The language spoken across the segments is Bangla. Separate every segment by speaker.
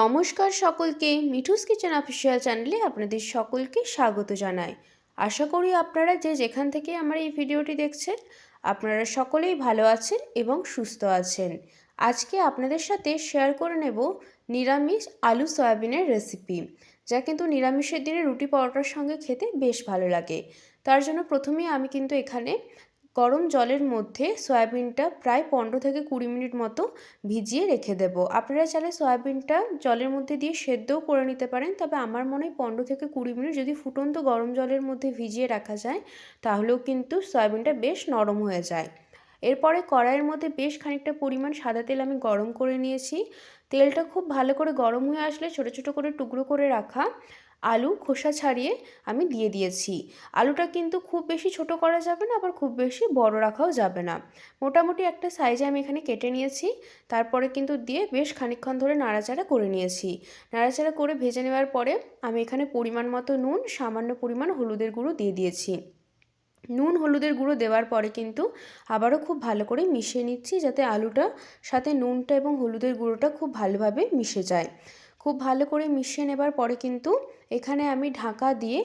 Speaker 1: নমস্কার সকলকে, মিঠুস কিচেন অফিসিয়াল চ্যানেলে আপনাদের সকলকে স্বাগত জানাই। আশা করি আপনারা যে যেখান থেকে আমার এই ভিডিওটি দেখছেন আপনারা সকলেই ভালো আছেন এবং সুস্থ আছেন। আজকে আপনাদের সাথে শেয়ার করে নেব নিরামিষ আলু সয়াবিনের রেসিপি, যা কিন্তু নিরামিষের দিনে রুটি পরোটার সঙ্গে খেতে বেশ ভালো লাগে। তার জন্য প্রথমেই আমি কিন্তু এখানে গরম জলের মধ্যে সয়াবিনটা প্রায় 15 থেকে 20 মিনিট মতো ভিজিয়ে রেখে দেব। আপনারা চাইলে সয়াবিনটা জলের মধ্যে দিয়ে সেদ্ধও করে নিতে পারেন, তবে আমার মনে হয় 15 থেকে 20 মিনিট যদি ফুটন্ত গরম জলের মধ্যে ভিজিয়ে রাখা যায় তাহলেও কিন্তু সয়াবিনটা বেশ নরম হয়ে যায়। এরপরে কড়াইয়ের মধ্যে বেশ খানিকটা পরিমাণ সাদা তেল আমি গরম করে নিয়েছি। তেলটা খুব ভালো করে গরম হয়ে আসলে ছোটো ছোটো করে টুকরো করে রাখা আলু খোসা ছাড়িয়ে আমি দিয়ে দিয়েছি। আলুটা কিন্তু খুব বেশি ছোট করা যাবে না, আবার খুব বেশি বড় রাখাও যাবে না। মোটামুটি একটা সাইজে আমি এখানে কেটে নিয়েছি। তারপরে কিন্তু দিয়ে বেশ খানিকক্ষণ ধরে নাড়াচাড়া করে নিয়েছি। নাড়াচাড়া করে ভেজে নেওয়ার পরে আমি এখানে পরিমাণ মতো নুন, সামান্য পরিমাণ হলুদের গুঁড়ো দিয়ে দিয়েছি। নুন হলুদের গুঁড়ো দেওয়ার পরে কিন্তু আবারও খুব ভালো করে মিশিয়ে নিচ্ছি, যাতে আলুটার সাথে নুনটা এবং হলুদের গুঁড়োটা খুব ভালোভাবে মিশে যায়। খুব ভালো করে মিশিয়ে নেবার পরে কিন্তু এখানে আমি ঢাকা দিয়ে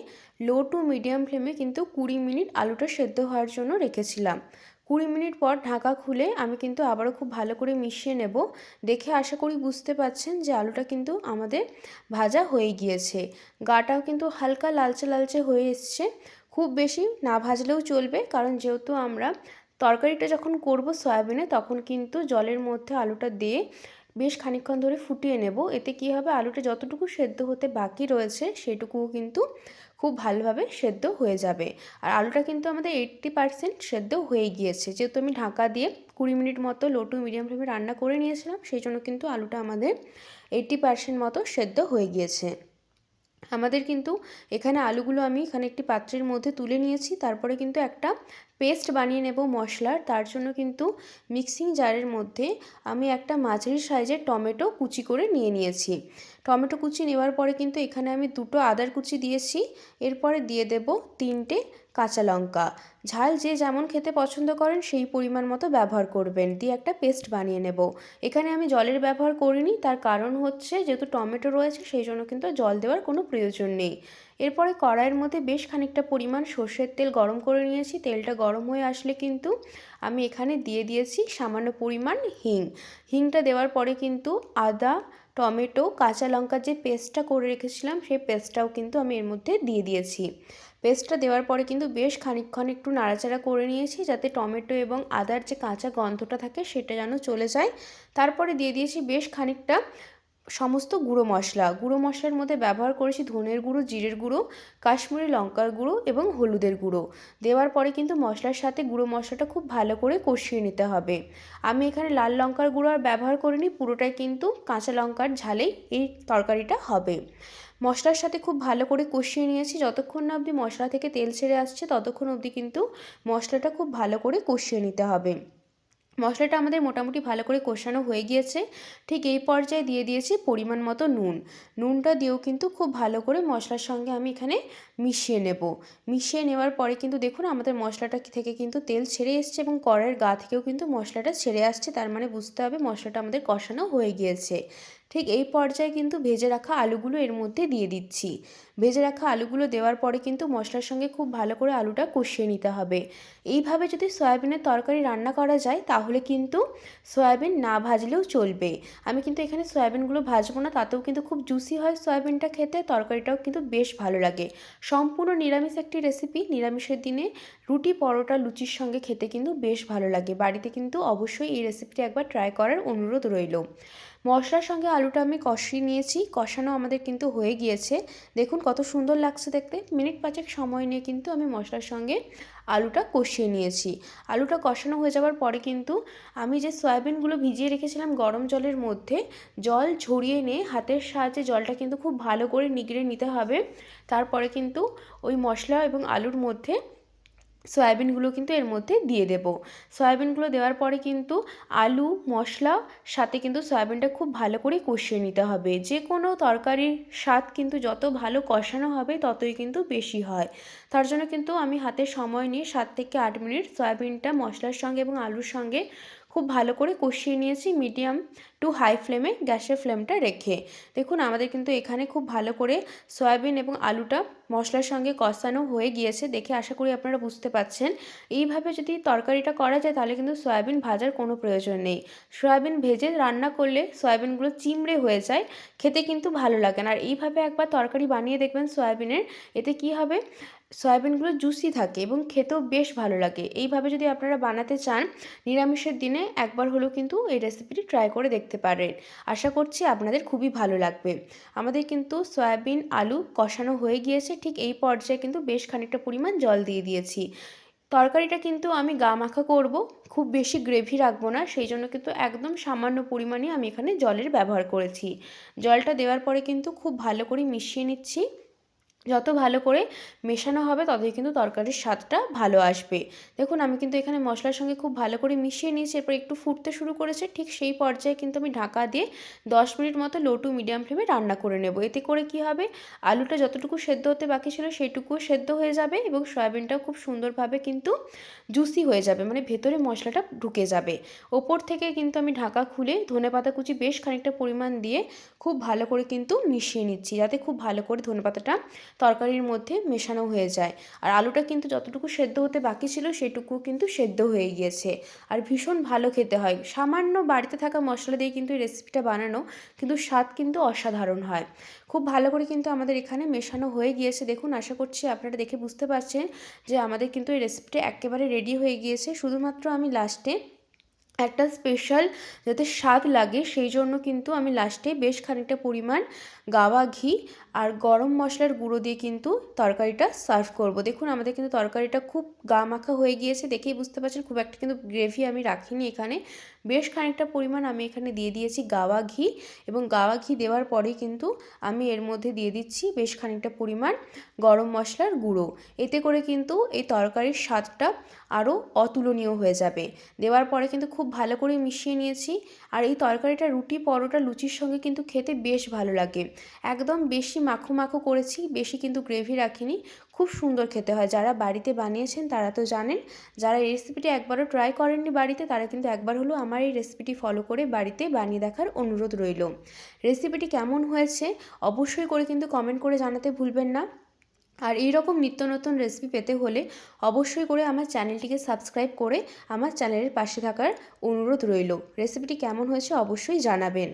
Speaker 1: লো টু মিডিয়াম ফ্লেমে কিন্তু 20 মিনিট আলুটা সেদ্ধ হওয়ার জন্য রেখেছিলাম। 20 মিনিট পর ঢাকা খুলে আমি কিন্তু আবারও খুব ভালো করে মিশিয়ে নেব। দেখে আশা করি বুঝতে পারছেন যে আলুটা কিন্তু আমাদের ভাজা হয়ে গিয়েছে। গাটাও কিন্তু হালকা লালচে লালচে হয়ে এসছে। খুব বেশি না ভাজলেও চলবে, কারণ যেহেতু আমরা তরকারিটা যখন করব সয়াবিনে তখন কিন্তু জলের মধ্যে আলুটা দিয়ে বেশ খানিকক্ষণ ধরে ফুটিয়ে নেব। এতে কী হবে, আলুটা যতটুকু সেদ্ধ হতে বাকি রয়েছে সেটুকুও কিন্তু খুব ভালোভাবে সেদ্ধ হয়ে যাবে। আর আলুটা কিন্তু আমাদের 80% সেদ্ধ হয়ে গিয়েছে, যেহেতু আমি ঢাকা দিয়ে 20 মিনিট মতো লো টু মিডিয়াম ফ্লেমে রান্না করে নিয়েছিলাম, সেই জন্য কিন্তু আলুটা আমাদের 80% মতো সেদ্ধ হয়ে গিয়েছে। আমাদের কিন্তু এখানে আলুগুলো আমি এখানে একটি পাত্রের মধ্যে তুলে নিয়েছি। তারপরে কিন্তু একটা পেস্ট বানিয়ে নেব মশলার। তার জন্য কিন্তু মিক্সিং জারের মধ্যে আমি একটা মাঝারি সাইজের টমেটো কুচি করে নিয়ে নিয়েছি। টমেটো কুচি নেওয়ার পরে কিন্তু এখানে আমি 2টো আদার কুচি দিয়েছি। এরপরে দিয়ে দেব 3টে কাঁচা লঙ্কা। ঝাল যে যেমন খেতে পছন্দ করেন সেই পরিমাণ মতো ব্যবহার করবেন। দিয়ে একটা পেস্ট বানিয়ে নেব। এখানে আমি জলের ব্যবহার করিনি, তার কারণ হচ্ছে যেহেতু টমেটো রয়েছে সেই জন্য কিন্তু জল দেওয়ার কোনো প্রয়োজন নেই। এরপরে কড়াইয়ের মধ্যে বেশ খানিকটা পরিমাণ সর্ষের তেল গরম করে নিয়েছি। তেলটা গরম হয়ে আসলে কিন্তু আমি এখানে দিয়ে দিয়েছি সামান্য পরিমাণ হিং। হিংটা দেওয়ার পরে কিন্তু আদা, টমেটো, কাঁচা লঙ্কার যে পেস্টটা করে রেখেছিলাম সেই পেস্টটাও কিন্তু আমি এর মধ্যে দিয়ে দিয়েছি। পেস্টটা দেওয়ার পরে কিন্তু বেশ খানিকক্ষণ একটু নাড়াচাড়া করে নিয়েছি, যাতে টমেটো এবং আদার যে কাঁচা গন্ধটা থাকে সেটা যেন চলে যায়। তারপরে দিয়ে দিয়েছি বেশ খানিকটা সমস্ত গুঁড়ো মশলা। গুঁড়ো মশলার মধ্যে ব্যবহার করেছি ধনের গুঁড়ো, জিরের গুঁড়ো, কাশ্মীরি লঙ্কার গুঁড়ো এবং হলুদের গুঁড়ো। দেওয়ার পরে কিন্তু মশলার সাথে গুঁড়ো মশলাটা খুব ভালো করে কষিয়ে নিতে হবে। আমি এখানে লাল লঙ্কার গুঁড়ো আর ব্যবহার করিনি, পুরোটাই কিন্তু কাঁচা লঙ্কার ঝালেই এই তরকারিটা হবে। মশলার সাথে খুব ভালো করে কষিয়ে নিয়েছি। যতক্ষণ না অবধি মশলা থেকে তেল ছেড়ে আসছে ততক্ষণ অবধি কিন্তু মশলাটা খুব ভালো করে কষিয়ে নিতে হবে। মশলাটা আমাদের মোটামুটি ভালো করে কষানো হয়ে গিয়েছে। ঠিক এই পর্যায়ে দিয়ে দিয়েছি পরিমাণ মতো নুন। নুনটা দিয়েও কিন্তু খুব ভালো করে মশলার সঙ্গে আমি এখানে মিশিয়ে নেব। মিশিয়ে নেওয়ার পরে কিন্তু দেখুন আমাদের মশলাটা থেকে কিন্তু তেল ছেড়ে এসছে এবং কড়াইয়ের গা থেকেও কিন্তু মশলাটা ছেড়ে আসছে, তার মানে বুঝতে হবে মশলাটা আমাদের কষানো হয়ে গিয়েছে। ঠিক এই পর্যায়ে কিন্তু ভেজে রাখা আলুগুলো এর মধ্যে দিয়ে দিচ্ছি। ভেজে রাখা আলুগুলো দেওয়ার পরে কিন্তু মশলার সঙ্গে খুব ভালো করে আলুটা কষিয়ে নিতে হবে। এইভাবে যদি সয়াবিনের তরকারি রান্না করা যায় তাহলে কিন্তু সয়াবিন না ভাজলেও চলবে। আমি কিন্তু এখানে সয়াবিনগুলো ভাজবো না, তাতেও কিন্তু খুব জুসি হয় সয়াবিনটা খেতে, তরকারিটাও কিন্তু বেশ ভালো লাগে। সম্পূর্ণ নিরামিষ একটি রেসিপি, নিরামিষের দিনে রুটি, পরোটা, লুচির সঙ্গে খেতে কিন্তু বেশ ভালো লাগে। বাড়িতে কিন্তু অবশ্যই এই রেসিপিটি একবার ট্রাই করার অনুরোধ রইল। মশলার সঙ্গে আলুটা আমি কষিয়ে নিয়েছি, কষানো আমাদের কিন্তু হয়ে গিয়েছে। দেখুন কত সুন্দর লাগছে দেখতে। মিনিট 5 সময় নিয়ে কিন্তু আমি মশলার সঙ্গে আলুটা কষিয়ে নিয়েছি। আলুটা কষানো হয়ে যাওয়ার পরে কিন্তু আমি যে সয়াবিনগুলো ভিজিয়ে রেখেছিলাম গরম জলের মধ্যে, জল ঝরিয়ে নিয়ে হাতের সাহায্যে জলটা কিন্তু খুব ভালো করে নিগড়ে নিতে হবে। তারপরে কিন্তু ওই মশলা এবং আলুর মধ্যে সয়াবিনগুলো কিন্তু এর মধ্যে দিয়ে দেব। সয়াবিনগুলো দেওয়ার পরে কিন্তু আলু, মশলা সাথে কিন্তু সয়াবিনটা খুব ভালো করে কষিয়ে নিতে হবে। যে কোনো তরকারির স্বাদ কিন্তু যত ভালো কষানো হবে ততই কিন্তু বেশি হয়। তার জন্য কিন্তু আমি হাতে সময় নিয়ে 7 থেকে 8 মিনিট সয়াবিনটা মশলার সঙ্গে এবং আলুর সঙ্গে খুব ভালো করে কষিয়ে নিয়েছি মিডিয়াম টু হাই ফ্লেমে গ্যাসের ফ্লেমটা রেখে। দেখুন আমাদের কিন্তু এখানে খুব ভালো করে সয়াবিন এবং আলুটা মশলার সঙ্গে কষানো হয়ে গিয়েছে, দেখে আশা করি আপনারা বুঝতে পারছেন। এইভাবে যদি তরকারিটা করা যায় তাহলে কিন্তু সয়াবিন ভাজার কোনো প্রয়োজন নেই। সয়াবিন ভেজে রান্না করলে সয়াবিনগুলো চিমড়ে হয়ে যায়, খেতে কিন্তু ভালো লাগে না। আর এইভাবে একবার তরকারি বানিয়ে দেখবেন সয়াবিনের, এতে কি হবে, সয়াবিনগুলো জুসি থাকে এবং খেতেও বেশ ভালো লাগে। এইভাবে যদি আপনারা বানাতে চান নিরামিষের দিনে একবার হলেও কিন্তু এই রেসিপিটি ট্রাই করে দেখতে পারেন। আশা করছি আপনাদের খুবই ভালো লাগবে। আমাদের কিন্তু সয়াবিন আলু কষানো হয়ে গিয়েছে, ঠিক এই পর্যায়ে কিন্তু বেশ খানিকটা পরিমাণ জল দিয়ে দিয়েছি। তরকারিটা কিন্তু আমি গা মাখা করব, খুব বেশি গ্রেভি রাখবো না, সেই জন্য কিন্তু একদম সামান্য পরিমাণে আমি এখানে জলের ব্যবহার করেছি। জলটা দেওয়ার পরে কিন্তু খুব ভালো করে মিশিয়ে নিচ্ছি। যত ভালো করে মেশানো হবে ততই কিন্তু তরকারির স্বাদটা ভালো আসবে। দেখুন আমি কিন্তু এখানে মশলার সঙ্গে খুব ভালো করে মিশিয়ে নিয়েছি, এরপর একটু ফুটতে শুরু করেছে, ঠিক সেই পর্যায়ে কিন্তু আমি ঢাকা দিয়ে 10 মিনিট মতো লো টু মিডিয়াম ফ্লেমে রান্না করে নেব। এতে করে কি হবে, আলুটা যতটুকু সেদ্ধ হতে বাকি ছিল সেইটুকুও সেদ্ধ হয়ে যাবে এবং সয়াবিনটাও খুব সুন্দরভাবে কিন্তু জুসি হয়ে যাবে, মানে ভেতরে মশলাটা ঢুকে যাবে। ওপর থেকে কিন্তু আমি ঢাকা খুলে ধনেপাতা কুচি বেশ খানিকটা পরিমাণ দিয়ে খুব ভালো করে কিন্তু মিশিয়ে নিচ্ছি, যাতে খুব ভালো করে ধনেপাতাটা তরকারির মধ্যে মেশানো হয়ে যায়। আর আলুটা কিন্তু যতটুকু সেদ্ধ হতে বাকি ছিল সেটুকু কিন্তু সেদ্ধ হয়ে গিয়েছে। আর ভীষণ ভালো খেতে হয়। সামান্য বাড়িতে থাকা মশলা দিয়ে কিন্তু এই রেসিপিটা বানানো, কিন্তু স্বাদ কিন্তু অসাধারণ হয়। খুব ভালো করে কিন্তু আমাদের এখানে মেশানো হয়ে গিয়েছে। দেখুন আশা করছি আপনারা দেখে বুঝতে পারছেন যে আমাদের কিন্তু এই রেসিপিটা একেবারে রেডি হয়ে গিয়েছে। শুধুমাত্র আমি লাস্টে একটা স্পেশাল যাতে স্বাদ লাগে সেই জন্য কিন্তু আমি লাস্টে বেশ খানিকটা পরিমাণ গাওয়া ঘি আর গরম মশলার গুঁড়ো দিয়ে কিন্তু তরকারিটা সার্ভ করব। দেখুন আমাদের কিন্তু তরকারিটা খুব গা মাখা হয়ে গিয়েছে, দেখেই বুঝতে পারছেন খুব একটা কিন্তু গ্রেভি আমি রাখিনি এখানে। বেশ খানিকটা পরিমাণ আমি এখানে দিয়ে দিয়েছি গাওয়া ঘি, এবং গাওয়া ঘি দেওয়ার পরেই কিন্তু আমি এর মধ্যে দিয়ে দিচ্ছি বেশ খানিকটা পরিমাণ গরম মশলার গুঁড়ো। এতে করে কিন্তু এই তরকারির স্বাদটা আরও অতুলনীয় হয়ে যাবে। দেওয়ার পরে কিন্তু খুব ভালো করে মিশিয়ে নিয়েছি। আর এই তরকারিটা রুটি, পরোটা, লুচির সঙ্গে কিন্তু খেতে বেশ ভালো লাগে। একদম বেশি মাখো মাখো করেছি, বেশি কিন্তু গ্রেভি রাখিনি, খুব সুন্দর খেতে হয়। যারা বাড়িতে বানিয়েছেন তারা তো জানেন, যারা এই রেসিপিটি একবারও ট্রাই করেননি বাড়িতে তারা কিন্তু একবার হলেও আমার এই রেসিপিটি ফলো করে বাড়িতে বানিয়ে দেখার অনুরোধ রইল। রেসিপিটি কেমন হয়েছে অবশ্যই করে কিন্তু কমেন্ট করে জানাতে ভুলবেন না। আর এই রকম নিত্য নতুন রেসিপি পেতে হলে অবশ্যই করে আমার চ্যানেলটিকে সাবস্ক্রাইব করে আমার চ্যানেলের পাশে থাকার অনুরোধ রইল। রেসিপিটি কেমন হয়েছে অবশ্যই জানাবেন।